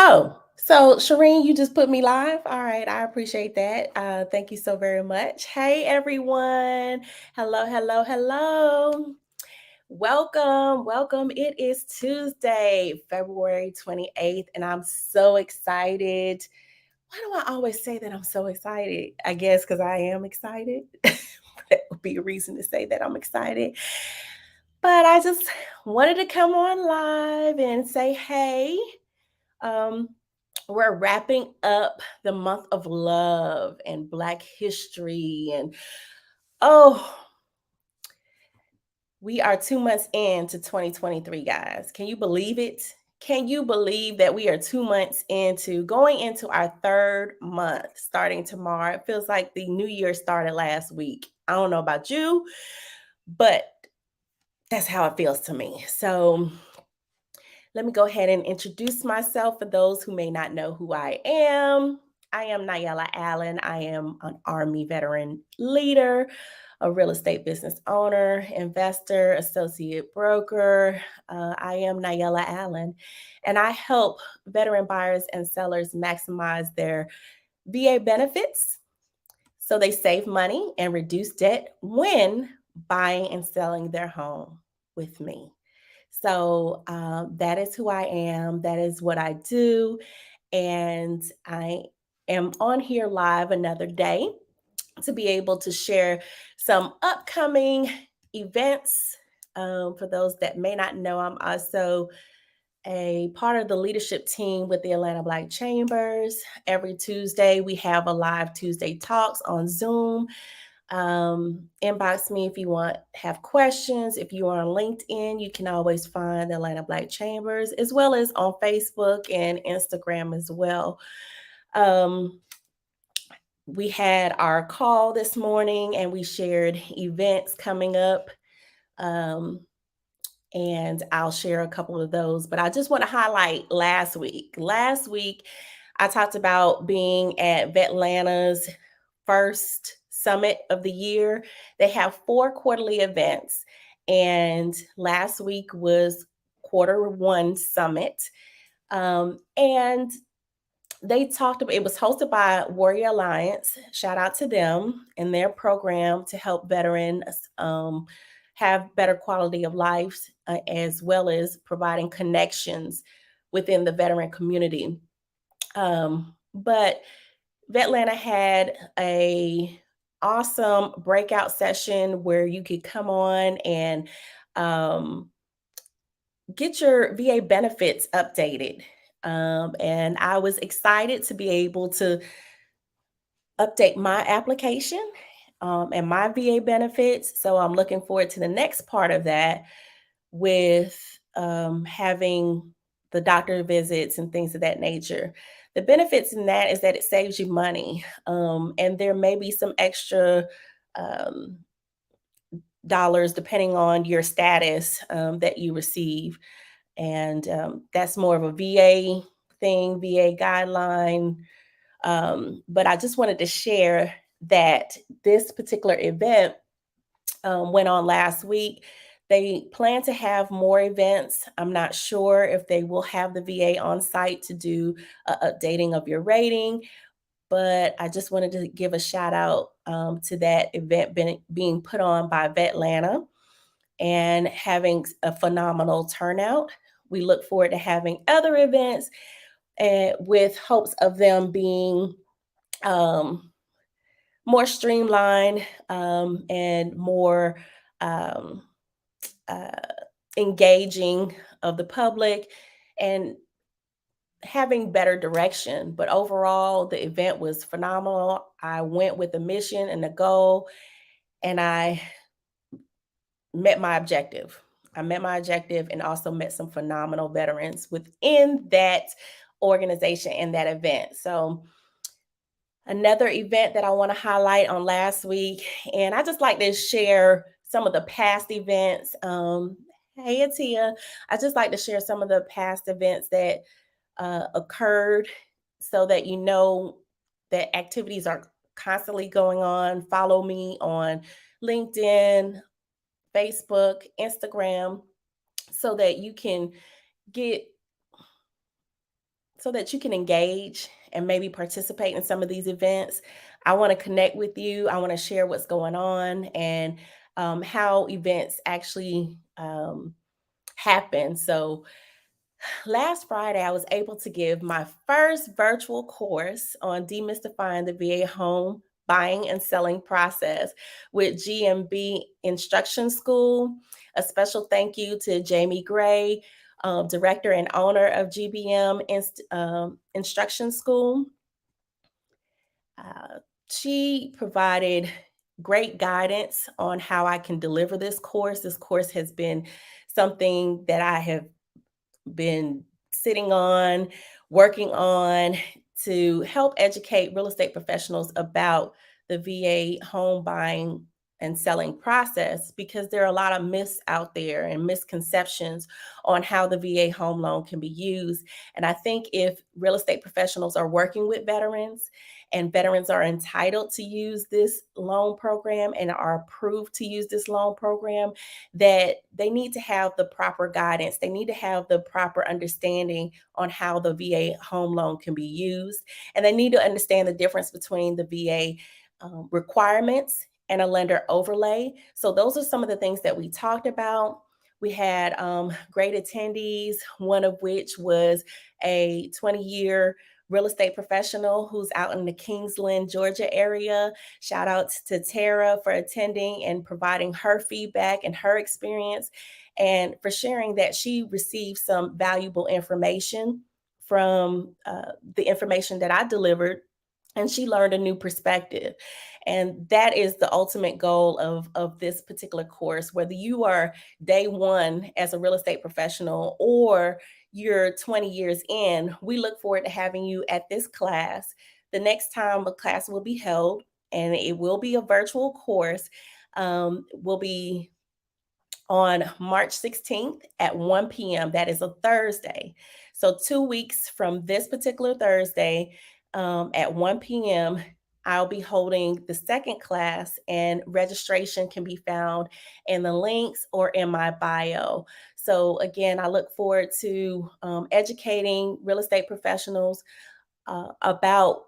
Oh, so Shireen, you just put me live. All right, I appreciate that. Thank you so very much. Hey, everyone. Hello, hello, hello. Welcome, welcome. It is Tuesday, February 28th, and I'm so excited. Why do I always say that I'm so excited? I guess because I am excited. That would be a reason to say that I'm excited. But I just wanted to come on live and say, hey, um, we're wrapping up the month of love and Black history. And oh, we are 2 months into 2023, guys. Can you believe it? Can you believe that we are 2 months into going into our third month starting tomorrow? It feels like the new year started last week. I don't know about you, but that's how it feels to me. So, let me go ahead and introduce myself for those who may not know who I am. I am Nayela Allen. I am an Army veteran leader, a real estate business owner, investor, associate broker. I am Nayela Allen, and I help veteran buyers and sellers maximize their VA benefits so they save money and reduce debt when buying and selling their home with me. So that is who I am. That is what I do. And I am on here live another day to be able to share some upcoming events. For those that may not know, I'm also a part of the leadership team with the Atlanta Black Chambers. Every Tuesday, we have a live Tuesday Talks on Zoom. Inbox me if you want have questions. If you are on LinkedIn, you can always find the Atlanta Black Chambers, as well as on Facebook and Instagram as well. Um, we had our call this morning and we shared events coming up. Um, and I'll share a couple of those. But I just want to highlight last week. Last week, I talked about being at Vetlana's first summit of the year. They have 4 quarterly events, and last week was quarter 1 summit. And they talked about it was hosted by Warrior Alliance. Shout out to them and their program to help veterans have better quality of life, as well as providing connections within the veteran community. But Vetlanta had a awesome breakout session where you could come on and um, get your VA benefits updated. And I was excited to be able to update my application and my VA benefits. So I'm looking forward to the next part of that with having the doctor visits and things of that nature. The benefits in that is that it saves you money, and there may be some extra um, dollars depending on your status that you receive. And that's more of a VA thing, VA guideline. But I just wanted to share that this particular event went on last week. They plan to have more events. I'm not sure if they will have the VA on site to do updating of your rating, but I just wanted to give a shout out to that event being put on by Vetlanta and having a phenomenal turnout. We look forward to having other events with hopes of them being um, more streamlined and more um, uh, engaging of the public and having better direction. But overall, the event was phenomenal. I went with the mission and the goal, and I met my objective. I met my objective and also met some phenomenal veterans within that organization and that event. So, another event that I want to highlight on last week, and I just like to share some of the past events. Hey, Atia, I just like to share some of the past events that occurred so that you know that activities are constantly going on. Follow me on LinkedIn, Facebook, Instagram, so that you can get so that you can engage and maybe participate in some of these events. I want to connect with you. I want to share what's going on and how events actually happen. So last Friday, I was able to give my first virtual course on demystifying the VA home buying and selling process with GMB Instruction School. A special thank you to Jamie Gray, director and owner of GBM Instruction School. Uh, she provided great guidance on how I can deliver this course. This course has been something that I have been sitting on, working on to help educate real estate professionals about the VA home buying and selling process, because there are a lot of myths out there and misconceptions on how the VA home loan can be used. And I think if real estate professionals are working with veterans and veterans are entitled to use this loan program and are approved to use this loan program, that they need to have the proper guidance. They need to have the proper understanding on how the VA home loan can be used. And they need to understand the difference between the VA requirements and a lender overlay. So, those are some of the things that we talked about. We had great attendees, one of which was a 20-year real estate professional who's out in the Kingsland, Georgia area. Shout out to Tara for attending and providing her feedback and her experience, and for sharing that she received some valuable information from the information that I delivered, and she learned a new perspective. And that is the ultimate goal of this particular course, whether you are day one as a real estate professional or you're 20 years in. We look forward to having you at this class. The next time a class will be held, and it will be a virtual course, will be on March 16th at 1 p.m. That is a Thursday. So 2 weeks from this particular Thursday, at 1 p.m., I'll be holding the second class, and registration can be found in the links or in my bio. So, again, I look forward to educating real estate professionals about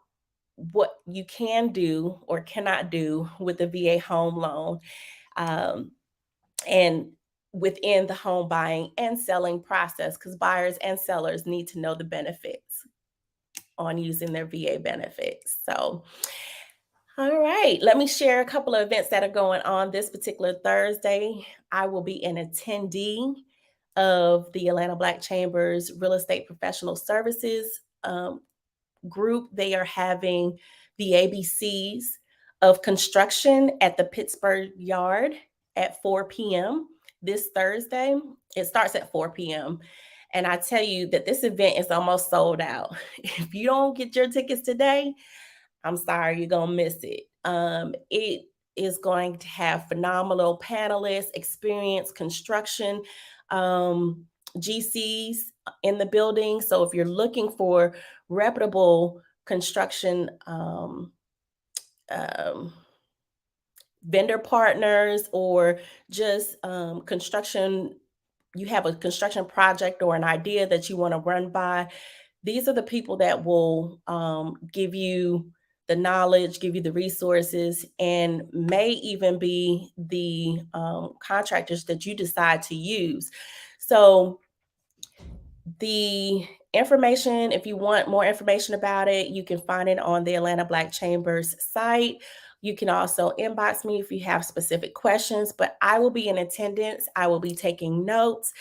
what you can do or cannot do with the VA home loan. Um, and within the home buying and selling process, because buyers and sellers need to know the benefits on using their VA benefits. So, all right, let me share a couple of events that are going on this particular Thursday. I will be an attendee of the Atlanta Black Chamber's Real Estate Professional Services group. They are having the ABCs of construction at the Pittsburgh Yard at 4 p.m. this Thursday. It starts at 4 p.m. And I tell you that this event is almost sold out. If you don't get your tickets today, I'm sorry, you're going to miss it. It is going to have phenomenal panelists, experienced construction GCs in the building. So if you're looking for reputable construction vendor partners, or just construction, you have a construction project or an idea that you want to run by, these are the people that will give you the knowledge, give you the resources, and may even be the contractors that you decide to use. So the information, if you want more information about it, you can find it on the Atlanta Black Chamber's site. You can also inbox me if you have specific questions, but I will be in attendance. I will be taking notes.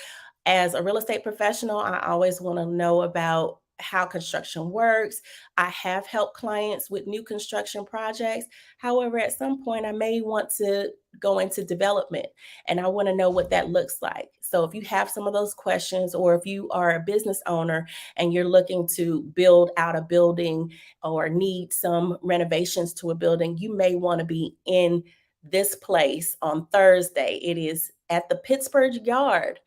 As a real estate professional, I always want to know about how construction works. I have helped clients with new construction projects. However, at some point, I may want to go into development, and I want to know what that looks like. So if you have some of those questions, or if you are a business owner and you're looking to build out a building or need some renovations to a building, you may want to be in this place on Thursday. It is at the Pittsburgh Yard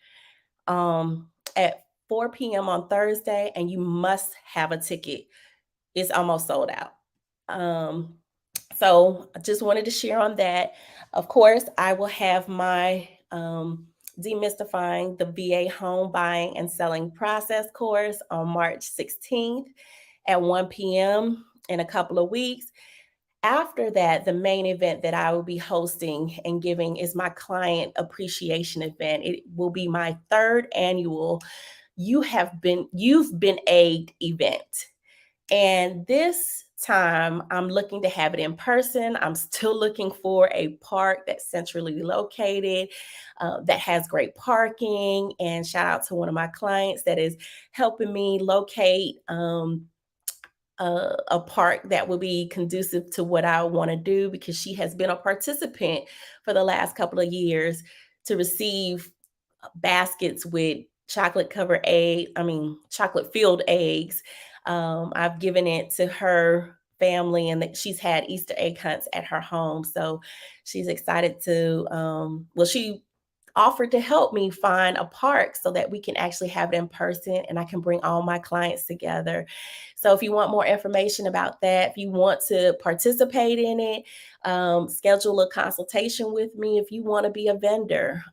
at 4 p.m. on Thursday, and you must have a ticket. It's almost sold out. So I just wanted to share on that. Of course, I will have my Demystifying the VA Home Buying and Selling Process course on March 16th at 1 p.m. in a couple of weeks. After that, the main event that I will be hosting and giving is my client appreciation event. It will be my third annual You've Been Egged event. And this time I'm looking to have it in person. I'm still looking for a park that's centrally located, that has great parking. And shout out to one of my clients that is helping me locate a park that will be conducive to what I want to do, because she has been a participant for the last couple of years to receive baskets with chocolate filled eggs. I've given it to her family, and that she's had Easter egg hunts at her home. So she's excited to, she offered to help me find a park so that we can actually have it in person and I can bring all my clients together. So if you want more information about that, if you want to participate in it, schedule a consultation with me. If you want to be a vendor,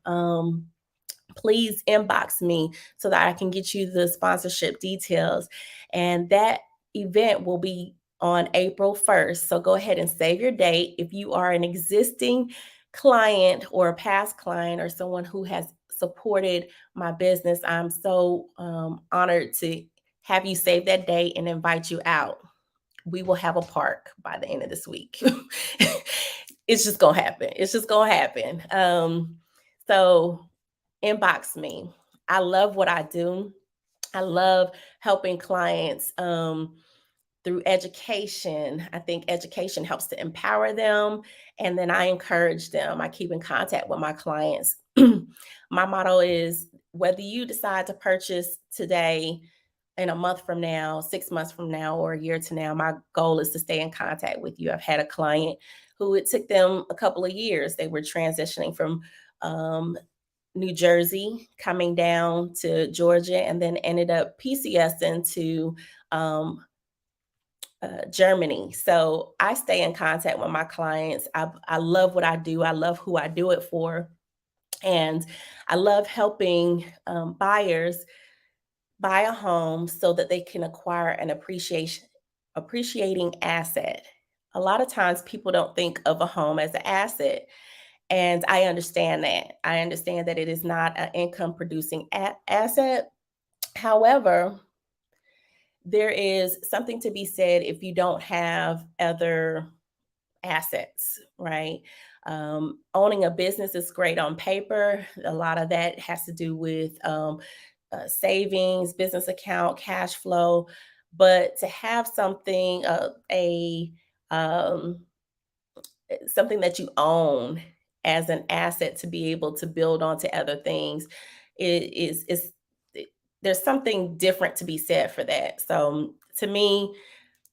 please inbox me so that I can get you the sponsorship details. And that event will be on April 1st. So go ahead and save your date. If you are an existing client or a past client or someone who has supported my business, I'm so honored to have you save that date and invite you out. We will have a park by the end of this week. It's just gonna happen. It's just gonna happen. So inbox me. I love what I do. I love helping clients through education. I think education helps to empower them. And then I encourage them. I keep in contact with my clients. My motto is, whether you decide to purchase today, in a month from now, 6 months from now, or a year to now, my goal is to stay in contact with you. I've had a client who it took them a couple of years. They were transitioning from New Jersey, coming down to Georgia, and then ended up PCS into Germany. So I stay in contact with my clients. I love what I do. I love who I do it for. And I love helping buyers buy a home so that they can acquire an appreciating asset. A lot of times people don't think of a home as an asset. And I understand that. I understand that it is not an income producing asset. However, there is something to be said if you don't have other assets, right? Owning a business is great on paper. A lot of that has to do with savings, business account, cash flow. But to have um, something that you own as an asset to be able to build onto other things, is there's something different to be said for that. So to me,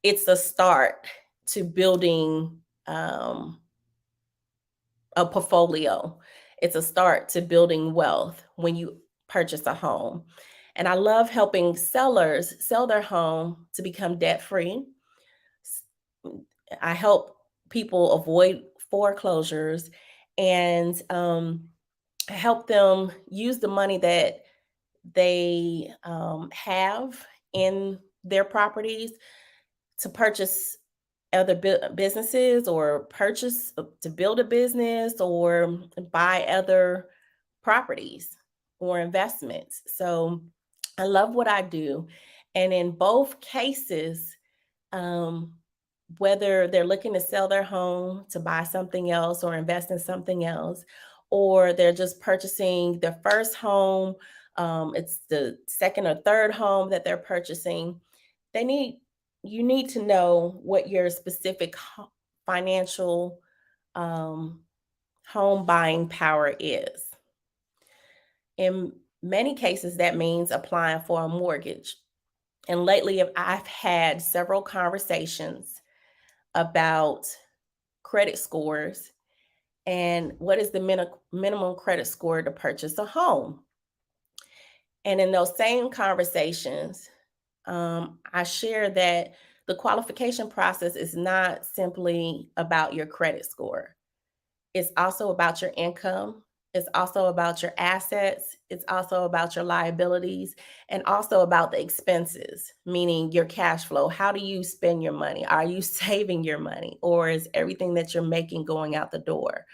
it's a start to building a portfolio. It's a start to building wealth when you purchase a home. And I love helping sellers sell their home to become debt free. I help people avoid foreclosures, and help them use the money that they have in their properties to purchase other businesses, or purchase to build a business, or buy other properties or investments. So I love what I do. And in both cases, um, whether they're looking to sell their home to buy something else or invest in something else, or they're just purchasing their first home, it's the second or third home that they're purchasing, they need you need to know what your specific financial um, home buying power is. In many cases, that means applying for a mortgage. And lately, I've had several conversations about credit scores and what is the minimum credit score to purchase a home. And in those same conversations, I share that the qualification process is not simply about your credit score. It's also about your income. It's also about your assets. It's also about your liabilities and also about the expenses, meaning your cash flow. How do you spend your money? Are you saving your money or is everything that you're making going out the door?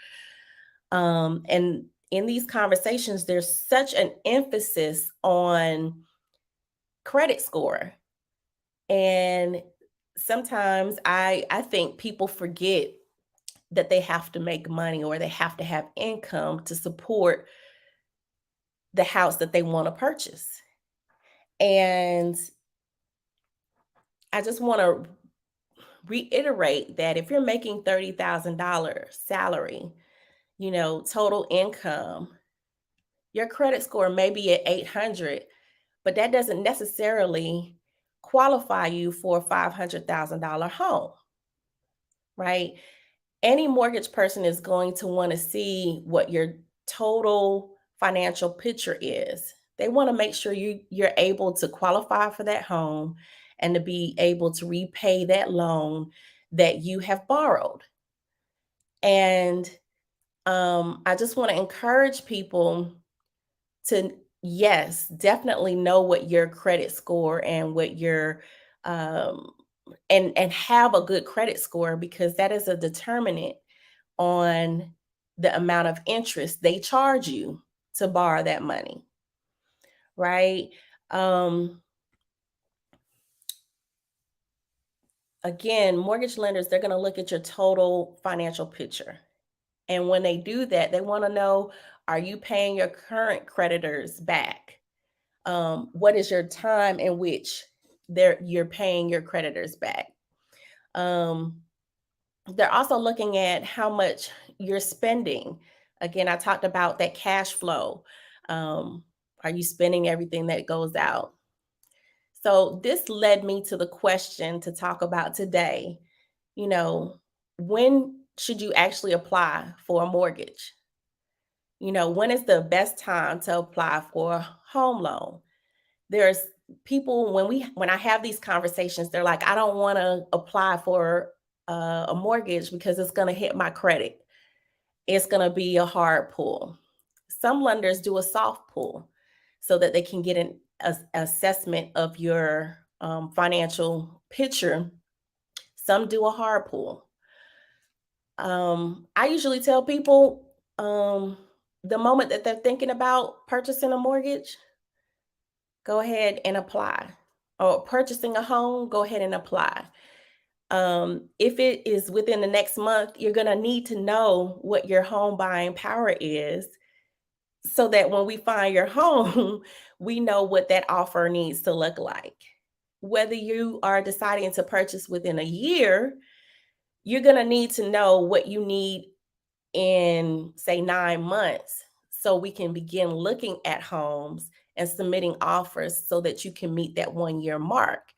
And in these conversations, there's such an emphasis on credit score. And sometimes I think people forget that they have to make money or they have to have income to support the house that they want to purchase. And I just want to reiterate that if you're making $30,000 salary, total income, your credit score may be at 800, but that doesn't necessarily qualify you for a $500,000 home, right? Any mortgage person is going to want to see what your total financial picture is. They want to make sure you're able to qualify for that home and to be able to repay that loan that you have borrowed. And I just want to encourage people to, yes, definitely know what your credit score and what your um, and have a good credit score because that is a determinant on the amount of interest they charge you to borrow that money, right? Um, Again, mortgage lenders, they're going to look at your total financial picture. And when they do that, they want to know, are you paying your current creditors back? What is your time in which you're paying your creditors back? Um, they're also looking at how much you're spending. Again, I talked about that cash flow. Are you spending everything that goes out? So this led me to the question to talk about today. You know, when should you actually apply for a mortgage? When is the best time to apply for a home loan? There's people when I have these conversations, they're like, I don't want to apply for a mortgage because it's going to hit my credit. It's going to be a hard pull. Some lenders do a soft pull so that they can get an assessment of your financial picture. Some do a hard pull. I usually tell people the moment that they're thinking about purchasing a mortgage, go ahead and apply. Or purchasing a home, go ahead and apply. If it is within the next month, you're going to need to know what your home buying power is so that when we find your home, we know what that offer needs to look like. Whether you are deciding to purchase within a year, you're going to need to know what you need in, say, 9 months so we can begin looking at homes and submitting offers so that you can meet that 1 year mark.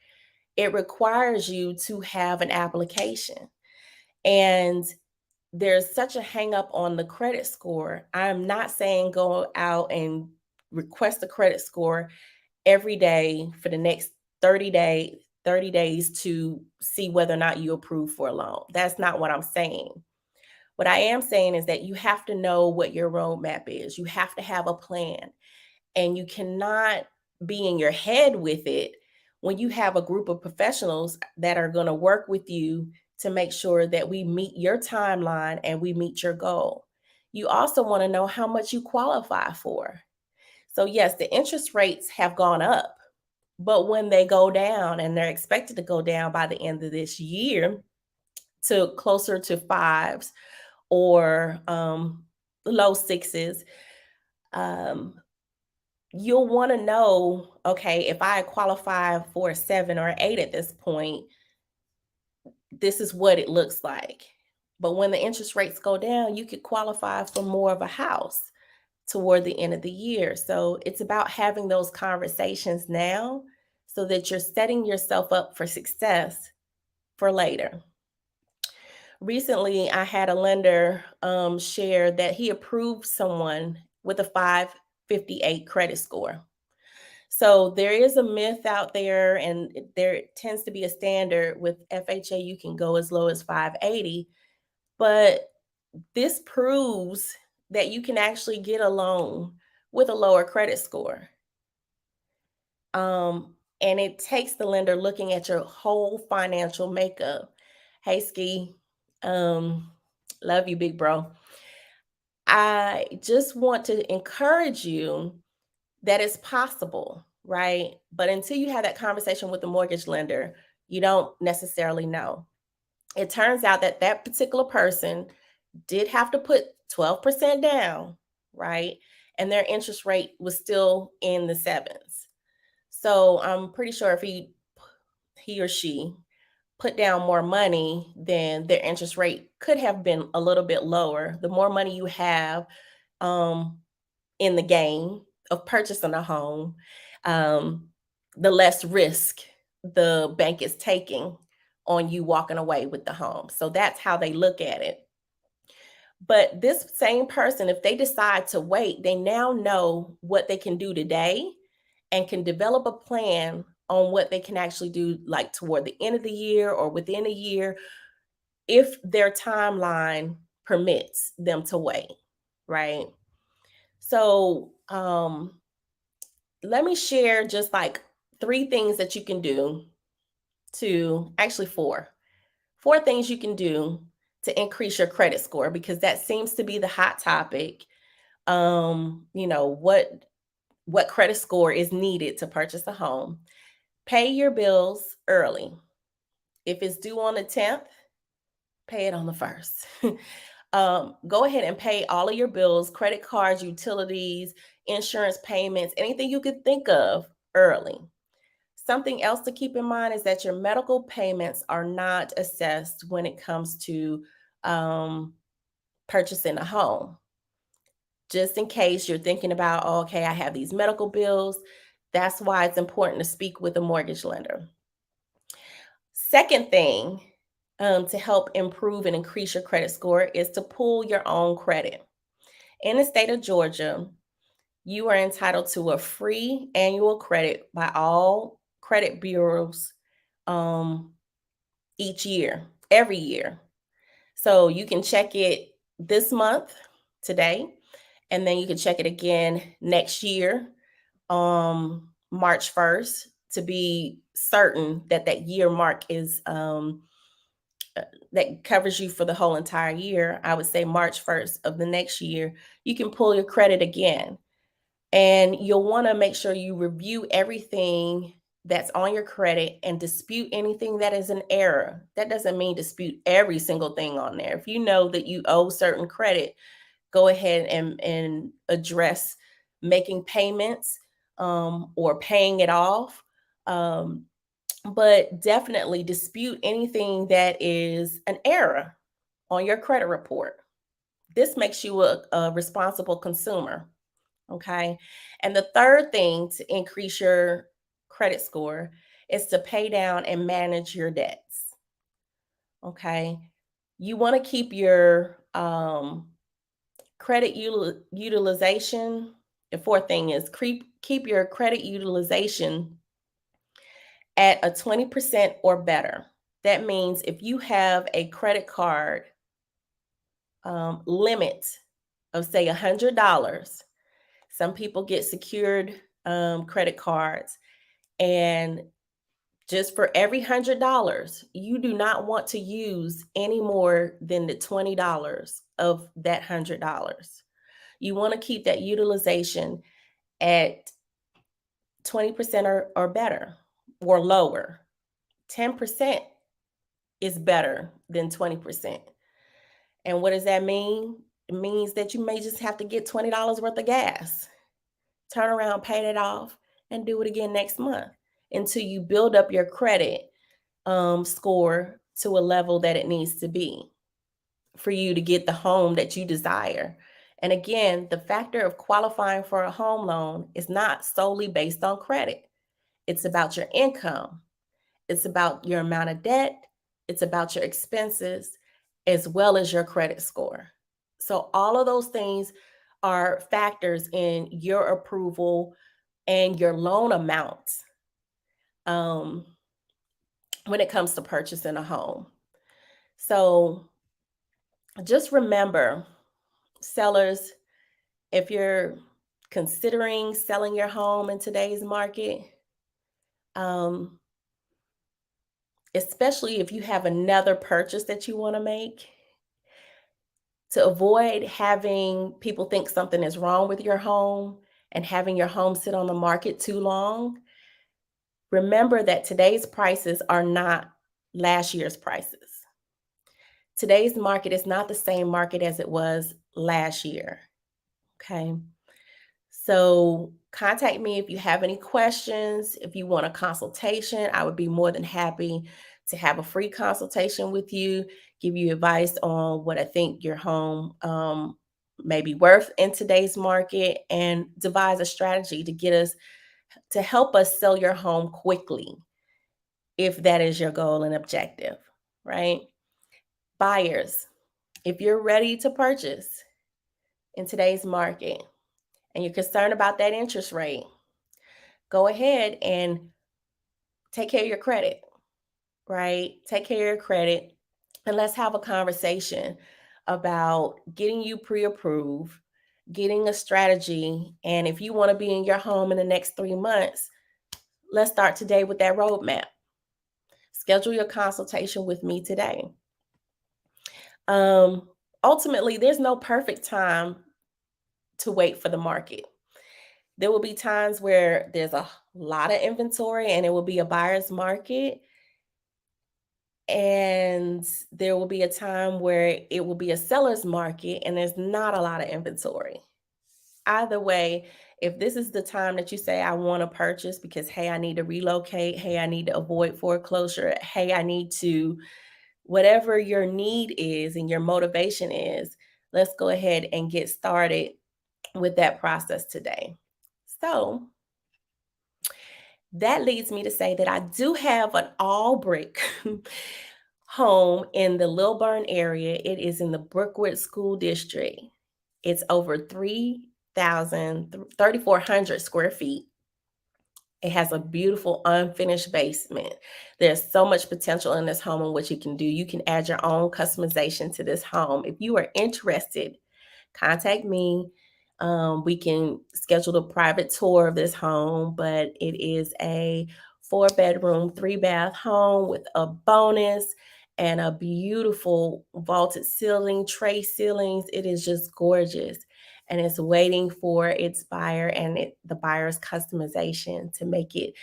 It requires you to have an application. And there's such a hang up on the credit score. I'm not saying go out and request a credit score every day for the next 30 days to see whether or not you approve for a loan. That's not what I'm saying. What I am saying is that you have to know what your roadmap is. You have to have a plan, and you cannot be in your head with it when you have a group of professionals that are going to work with you to make sure that we meet your timeline and we meet your goal. You also want to know how much you qualify for. So, yes, the interest rates have gone up, but when they go down, and they're expected to go down by the end of this year to closer to fives or low sixes, um, you'll want to know, okay, if I qualify for a 7 or 8 at this point, this is what it looks like. But when the interest rates go down, you could qualify for more of a house toward the end of the year. So it's about having those conversations now so that you're setting yourself up for success for later. Recently, I had a lender share that he approved someone with a 558 credit score. So there is a myth out there, and there tends to be a standard with FHA. You can go as low as 580, but this proves that you can actually get a loan with a lower credit score. And it takes the lender looking at your whole financial makeup. Hey, Ski, um, love you, big bro. I just want to encourage you that it's possible, right? But until you have that conversation with the mortgage lender, you don't necessarily know. It turns out that that particular person did have to put 12% down, right? And their interest rate was still in the sevens. So I'm pretty sure if he or she put down more money, then their interest rate could have been a little bit lower. The more money you have um, in the game of purchasing a home, um, the less risk the bank is taking on you walking away with the home. So that's how they look at it. But this same person, if they decide to wait, they now know what they can do today and can develop a plan on what they can actually do, like toward the end of the year or within a year, if their timeline permits them to wait, right? So, let me share just like three things that you can do to actually four things you can do to increase your credit score because that seems to be the hot topic. You know, what credit score is needed to purchase a home. Pay your bills early. If it's due on the 10th, pay it on the 1st. Go ahead and pay all of your bills, credit cards, utilities, insurance payments, anything you could think of early. Something else to keep in mind is that your medical payments are not assessed when it comes to um, purchasing a home. Just in case you're thinking about, oh, okay, I have these medical bills. That's why it's important to speak with a mortgage lender. Second thing to help improve and increase your credit score is to pull your own credit. In the state of Georgia, you are entitled to a free annual credit by all credit bureaus um, each year, every year. So you can check it this month, today, and then you can check it again next year, March 1st, to be certain that that year mark is that covers you for the whole entire year. I would say March 1st of the next year, you can pull your credit again. And you'll want to make sure you review everything that's on your credit and dispute anything that is an error. That doesn't mean dispute every single thing on there. If you know that you owe certain credit, go ahead and address making payments or paying it off. Um, but definitely dispute anything that is an error on your credit report. This makes you a responsible consumer. Okay. And the third thing to increase your credit score is to pay down and manage your debts. Okay. You want to keep your credit utilization. The fourth thing is keep your credit utilization at a 20% or better. That means if you have a credit card limit of, say, $100, some people get secured credit cards, and just for every $100, you do not want to use any more than the $20 of that $100. You want to keep that utilization at 20% or better or lower. 10% is better than 20%. And what does that mean? It means that you may just have to get $20 worth of gas, turn around, pay it off, and do it again next month until you build up your credit score to a level that it needs to be for you to get the home that you desire. And again, the factor of qualifying for a home loan is not solely based on credit. It's about your income. It's about your amount of debt. It's about your expenses as well as your credit score. So all of those things are factors in your approval and your loan amounts um, when it comes to purchasing a home. So just remember, sellers, If you're considering selling your home in today's market, um, especially if you have another purchase that you want to make, to avoid having people think something is wrong with your home and having your home sit on the market too long, remember that today's prices are not last year's prices. Today's market is not the same market as it was last year. Okay. So contact me if you have any questions. If you want a consultation, I would be more than happy to have a free consultation with you, give you advice on what I think your home may be worth in today's market, and devise a strategy to help us sell your home quickly if that is your goal and objective, right? Buyers, if you're ready to purchase in today's market and you're concerned about that interest rate, go ahead and take care of your credit, right? Take care of your credit, and let's have a conversation about getting you pre approved, getting a strategy. And if you want to be in your home in the next 3 months, let's start today with that roadmap. Schedule your consultation with me today. Um, Ultimately, there's no perfect time to wait for the market. There will be times where there's a lot of inventory and it will be a buyer's market. And there will be a time where it will be a seller's market and there's not a lot of inventory. Either way, if this is the time that you say, I want to purchase because, hey, I need to relocate, hey, I need to avoid foreclosure, hey, I need to, whatever your need is and your motivation is, let's go ahead and get started with that process today. So that leads me to say that I do have an all brick home in the Lilburn area. It is in the Brookwood School District. It's over 3,400 square feet. It has a beautiful unfinished basement. There's so much potential in this home and what you can do. You can add your own customization to this home. If you are interested, contact me. We can schedule a private tour of this home, but it is a 4-bedroom, 3-bath home with a bonus and a beautiful vaulted ceiling, tray ceilings. It is just gorgeous. And it's waiting for its buyer and the buyer's customization to make it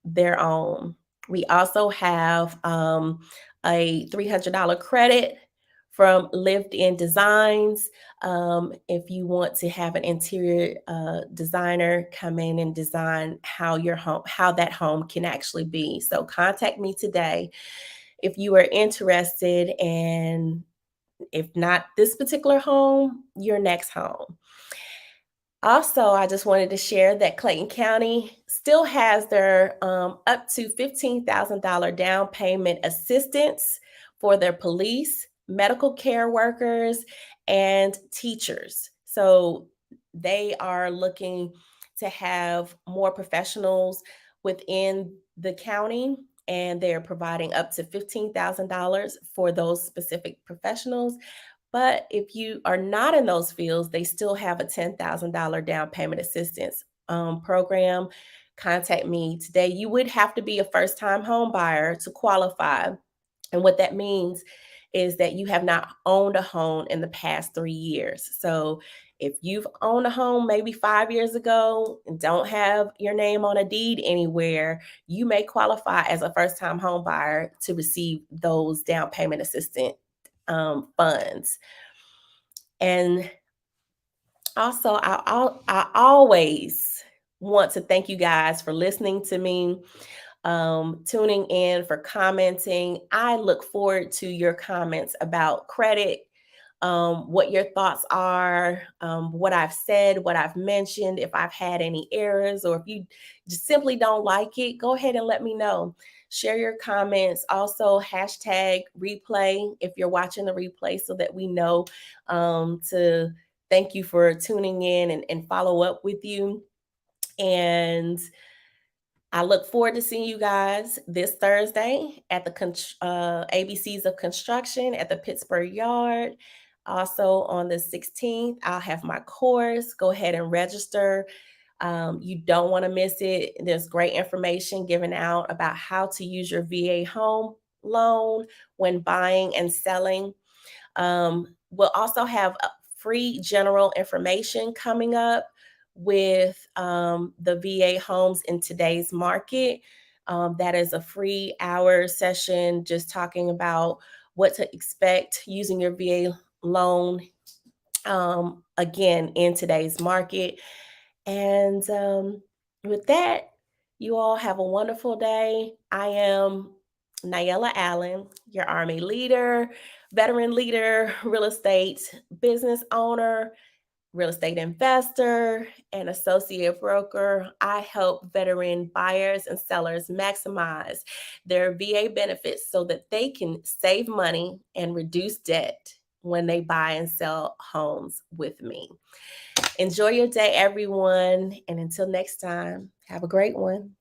their own. We also have a $300 credit from Lived In Designs. If you want to have an interior designer come in and design how that home can actually be. So contact me today if you are interested, and if not this particular home, your next home. Also, I just wanted to share that Clayton County still has their up to $15,000 down payment assistance for their police, medical care workers, and teachers. So they are looking to have more professionals within the county, and they're providing up to $15,000 for those specific professionals. But if you are not in those fields, they still have a $10,000 down payment assistance program. Contact me today. You would have to be a first time home buyer to qualify. And what that means is that you have not owned a home in the past 3 years. So if you've owned a home maybe 5 years ago and don't have your name on a deed anywhere, you may qualify as a first time home buyer to receive those down payment assistance funds. And also, I always want to thank you guys for listening to me, tuning in, for commenting. I look forward to your comments about credit, what your thoughts are, what I've said, what I've mentioned, if I've had any errors, or if you just simply don't like it, go ahead and let me know. Share your comments. Also, hashtag replay if you're watching the replay so that we know to thank you for tuning in and follow up with you. And I look forward to seeing you guys this Thursday at the ABCs of Construction at the Pittsburgh Yard. Also, on the 16th, I'll have my course. Go ahead and register. You don't want to miss it. There's great information given out about how to use your VA home loan when buying and selling. We'll also have free general information coming up with the VA homes in today's market. That is a free hour session just talking about what to expect using your VA loan again in today's market. And with that, you all have a wonderful day. I am Nayela Allen, your Army leader, veteran leader, real estate business owner, real estate investor, and associate broker. I help veteran buyers and sellers maximize their VA benefits so that they can save money and reduce debt when they buy and sell homes with me. Enjoy your day, everyone. And until next time, have a great one.